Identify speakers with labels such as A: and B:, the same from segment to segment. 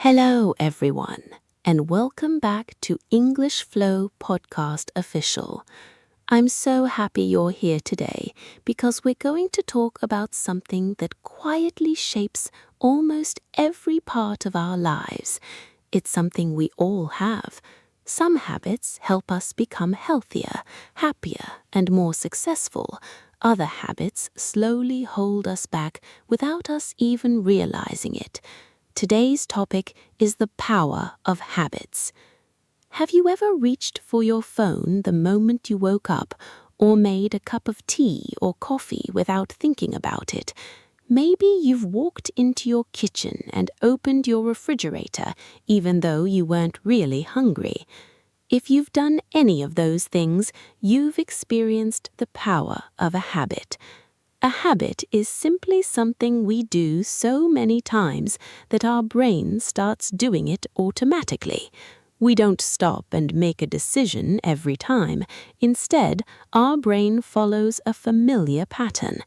A: Hello, everyone, and welcome back to English Flow Podcast Official. I'm so happy you're here today because we're going to talk about something that quietly shapes almost every part of our lives. It's something we all have. Some habits help us become healthier, happier, and more successful. Other habits slowly hold us back without us even realizing it. Today's topic is the power of habits. Have you ever reached for your phone the moment you woke up, or made a cup of tea or coffee without thinking about it? Maybe you've walked into your kitchen and opened your refrigerator even though you weren't really hungry. If you've done any of those things, you've experienced the power of a habit. A habit is simply something we do so many times that our brain starts doing it automatically. We don't stop and make a decision every time. Instead, our brain follows a familiar pattern.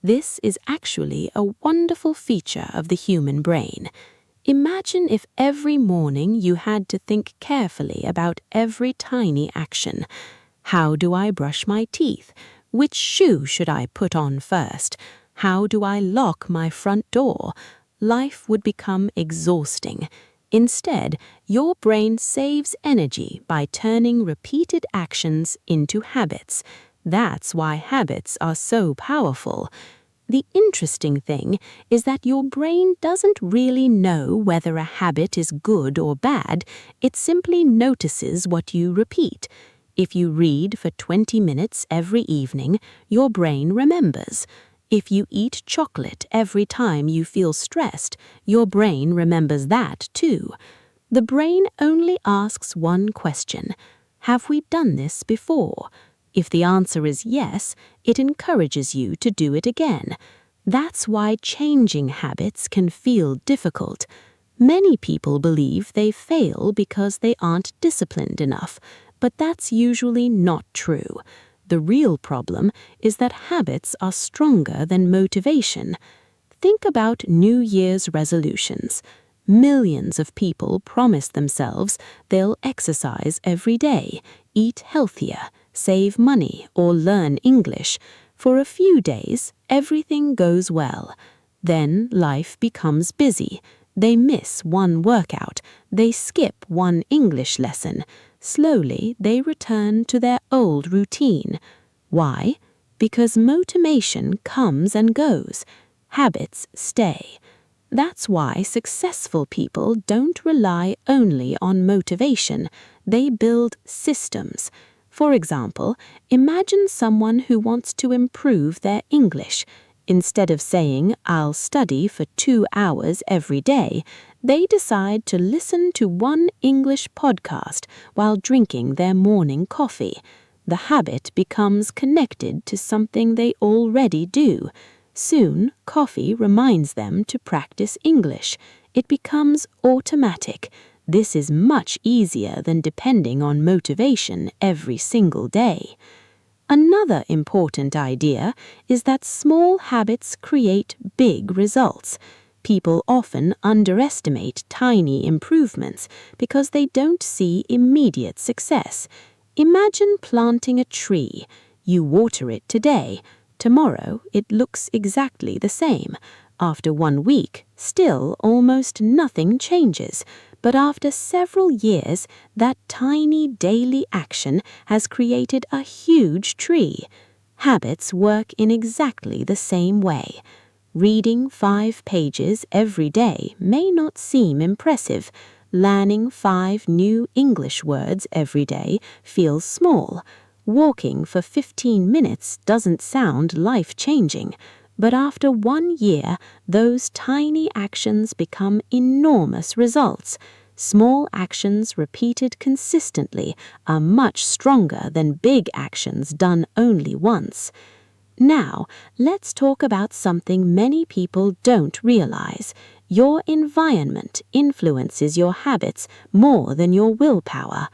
A: This is actually a wonderful feature of the human brain. Imagine if every morning you had to think carefully about every tiny action. How do I brush my teeth? Which shoe should I put on first? How do I lock my front door? Life would become exhausting. Instead, your brain saves energy by turning repeated actions into habits. That's why habits are so powerful. The interesting thing is that your brain doesn't really know whether a habit is good or bad. It simply notices what you repeat. If you read for 20 minutes every evening, your brain remembers. If you eat chocolate every time you feel stressed, your brain remembers that too. The brain only asks one question: have we done this before? If the answer is yes, it encourages you to do it again. That's why changing habits can feel difficult. Many people believe they fail because they aren't disciplined enough, but that's usually not true. The real problem is that habits are stronger than motivation. Think about New Year's resolutions. Millions of people promise themselves they'll exercise every day, eat healthier, save money, or learn English. For a few days, everything goes well. Then life becomes busy. They miss one workout. They skip one English lesson. Slowly, they return to their old routine. Why? Because motivation comes and goes. Habits stay. That's why successful people don't rely only on motivation. They build systems. For example, imagine someone who wants to improve their English. Instead of saying, "I'll study for 2 hours every day," they decide to listen to one English podcast while drinking their morning coffee. The habit becomes connected to something they already do. Soon, coffee reminds them to practice English. It becomes automatic. This is much easier than depending on motivation every single day. Another important idea is that small habits create big results. People often underestimate tiny improvements because they don't see immediate success. Imagine planting a tree. You water it today. Tomorrow, it looks exactly the same. After 1 week, still almost nothing changes. But after several years, that tiny daily action has created a huge tree. Habits work in exactly the same way. Reading 5 pages every day may not seem impressive. Learning 5 new English words every day feels small. Walking for 15 minutes doesn't sound life-changing. But after 1 year, those tiny actions become enormous results. Small actions repeated consistently are much stronger than big actions done only once. Now, let's talk about something many people don't realize. Your environment influences your habits more than your willpower.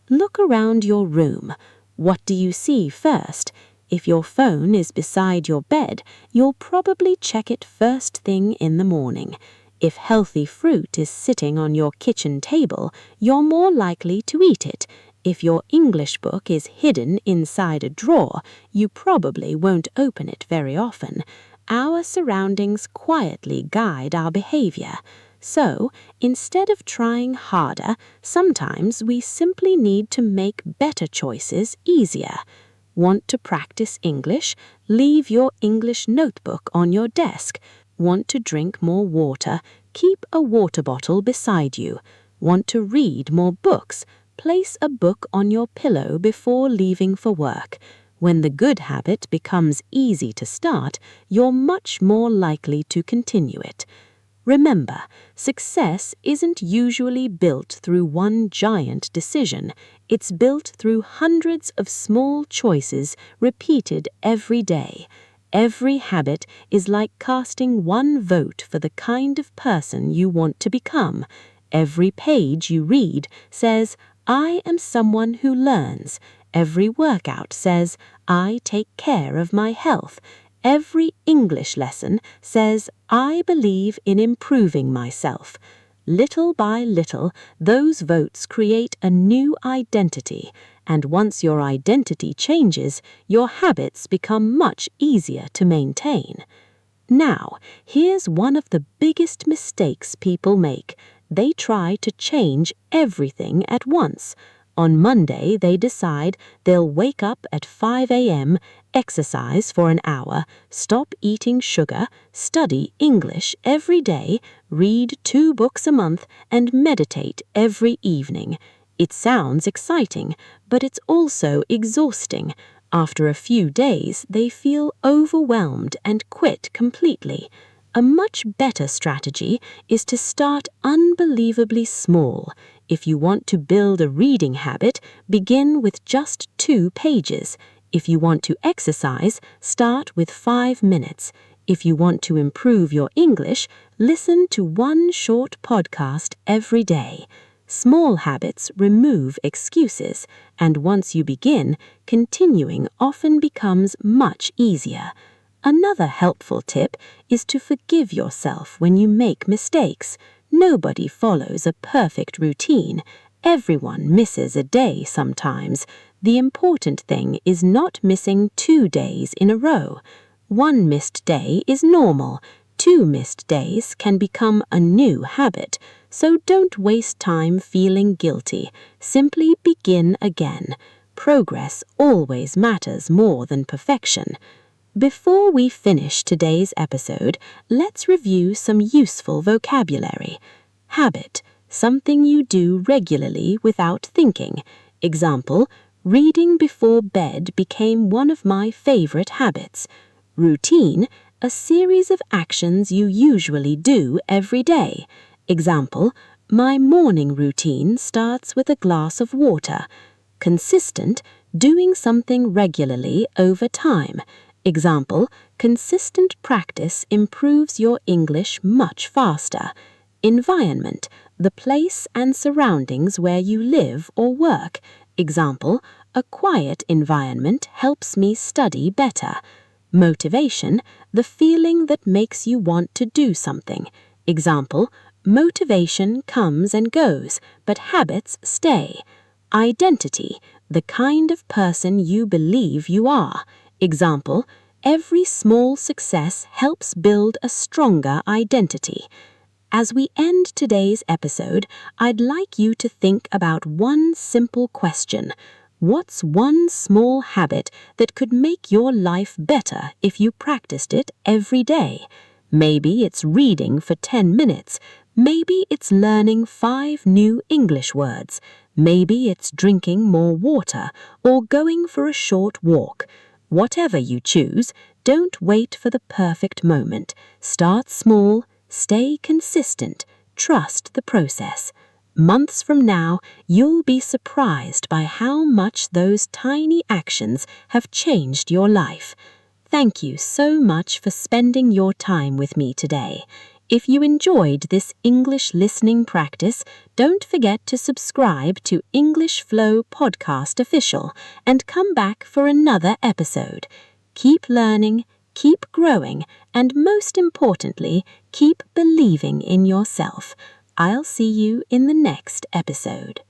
A: Look around your room. What do you see first? If your phone is beside your bed, you'll probably check it first thing in the morning. If healthy fruit is sitting on your kitchen table, you're more likely to eat it. If your English book is hidden inside a drawer, you probably won't open it very often. Our surroundings quietly guide our behavior. So, instead of trying harder, sometimes we simply need to make better choices easier. Want to practice English? Leave your English notebook on your desk. Want to drink more water? Keep a water bottle beside you. Want to read more books? Place a book on your pillow before leaving for work. When the good habit becomes easy to start, you're much more likely to continue it. Remember, success isn't usually built through one giant decision. It's built through hundreds of small choices repeated every day. Every habit is like casting one vote for the kind of person you want to become. Every page you read says, "I am someone who learns." Every workout says, "I take care of my health." Every English lesson says, "I believe in improving myself." Little by little, those votes create a new identity, and once your identity changes, your habits become much easier to maintain. Now, here's one of the biggest mistakes people make. They try to change everything at once. On Monday, they decide they'll wake up at 5 a.m., exercise for an hour, stop eating sugar, study English every day, read 2 books a month, and meditate every evening. It sounds exciting, but it's also exhausting. After a few days, they feel overwhelmed and quit completely. A much better strategy is to start unbelievably small. If you want to build a reading habit, begin with just 2 pages. If you want to exercise, start with 5 minutes. If you want to improve your English, listen to 1 short podcast every day. Small habits remove excuses, and once you begin, continuing often becomes much easier. Another helpful tip is to forgive yourself when you make mistakes. Nobody follows a perfect routine. Everyone misses a day sometimes. The important thing is not missing 2 days in a row. 1 missed day is normal. 2 missed days can become a new habit. So don't waste time feeling guilty. Simply begin again. Progress always matters more than perfection. Before we finish today's episode, let's review some useful vocabulary. Habit, something you do regularly without thinking. Example, reading before bed became one of my favorite habits. Routine, a series of actions you usually do every day. Example, my morning routine starts with a glass of water. Consistent, doing something regularly over time. Example, consistent practice improves your English much faster. Environment, the place and surroundings where you live or work. Example, a quiet environment helps me study better. Motivation, the feeling that makes you want to do something. Example, motivation comes and goes, but habits stay. Identity, the kind of person you believe you are. Example, every small success helps build a stronger identity. As we end today's episode, I'd like you to think about one simple question. What's one small habit that could make your life better if you practiced it every day? Maybe it's reading for 10 minutes. Maybe it's learning 5 new English words. Maybe it's drinking more water or going for a short walk. Whatever you choose, don't wait for the perfect moment. Start small, stay consistent, trust the process. Months from now, you'll be surprised by how much those tiny actions have changed your life. Thank you so much for spending your time with me today. If you enjoyed this English listening practice, don't forget to subscribe to English Flow Podcast Official and come back for another episode. Keep learning, keep growing, and most importantly, keep believing in yourself. I'll see you in the next episode.